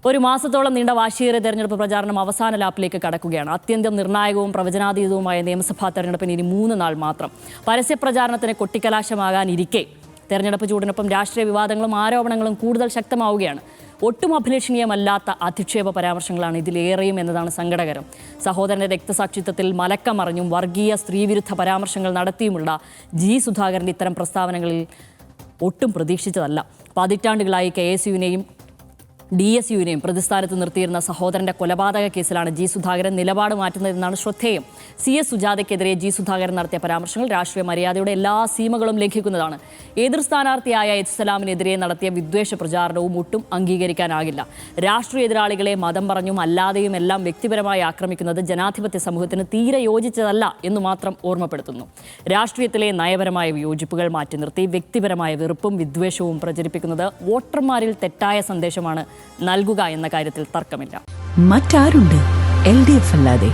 ഒരു മാസത്തോളം നീണ്ട വാശിയേറിയ തെരഞ്ഞെടുപ്പ് പ്രചാരണം അവസാന ലാപ്പിലേക്ക് കടക്കുകയാണ്. അത്യന്തം നിർണായകവും പ്രവചനാതീതവുമായ നിയമസഭാ തെരഞ്ഞെടുപ്പിന് ഇനി 3 നാൾ മാത്രം. പരസ്യപ്രചാരണത്തിന് കൊട്ടിക്കലാശമാകാനിരിക്കെ തെരഞ്ഞെടുപ്പ് ചൂടിനൊപ്പം രാഷ്ട്രീയ വിവാദങ്ങളും ആരോപണങ്ങളും കൂടുതൽ ശക്തമാവുകയാണ്. ഒട്ടും അഭിലഷണീയമല്ലാത്ത അധിക്ഷേപ പരാമർശങ്ങളാണ് ഇതിലേറെയും എന്നതാണ് സങ്കടകരം. സഹോദരന്റെ രക്തസാക്ഷിത്വത്തിൽ മലക്കമറിഞ്ഞും വർഗീയ സ്ത്രീവിരുദ്ധ പരാമർശങ്ങൾ നടത്തിയുമുള്ള ജി സുധാകരന്റെ ഇത്തരം പ്രസ്താവനകളിൽ ഒട്ടും പ്രതീക്ഷിച്ചതല്ല. പതിറ്റാണ്ടുകളായി KSUവിനെയും DSUവിനെയും പ്രതിസ്ഥാനത്ത് നിർത്തിയിരുന്ന സഹോദരന്റെ കൊലപാതക കേസിലാണ് ജി സുധാകരൻ നിലപാട് മാറ്റുന്നതെന്നാണ് ശ്രദ്ധേയം. CS സുജാതയ്ക്കെതിരെ ജി സുധാകരൻ നടത്തിയ പരാമർശങ്ങൾ രാഷ്ട്രീയ മര്യാദയുടെ എല്ലാ സീമകളും ലംഘിക്കുന്നതാണ്. എതിർ സ്ഥാനാർത്ഥിയായ സലാമിനെതിരെ നടത്തിയ വിദ്വേഷ പ്രചാരണവും ഒട്ടും അംഗീകരിക്കാനാകില്ല. രാഷ്ട്രീയ എതിരാളികളെ മതം പറഞ്ഞും അല്ലാതെയും എല്ലാം വ്യക്തിപരമായി ആക്രമിക്കുന്നത് ജനാധിപത്യ സമൂഹത്തിന് തീരെ യോജിച്ചതല്ല എന്ന് മാത്രം ഓർമ്മപ്പെടുത്തുന്നു. രാഷ്ട്രീയത്തിലെ നയപരമായ വിയോജിപ്പുകൾ മാറ്റി നിർത്തി വ്യക്തിപരമായ വെറുപ്പും വിദ്വേഷവും പ്രചരിപ്പിക്കുന്നത് വോട്ടർമാരിൽ തെറ്റായ സന്ദേശമാണ് നൽകുക എന്ന കാര്യത്തിൽ തർക്കമില്ല. മറ്റാരുണ്ട് LDF അല്ലാതെ?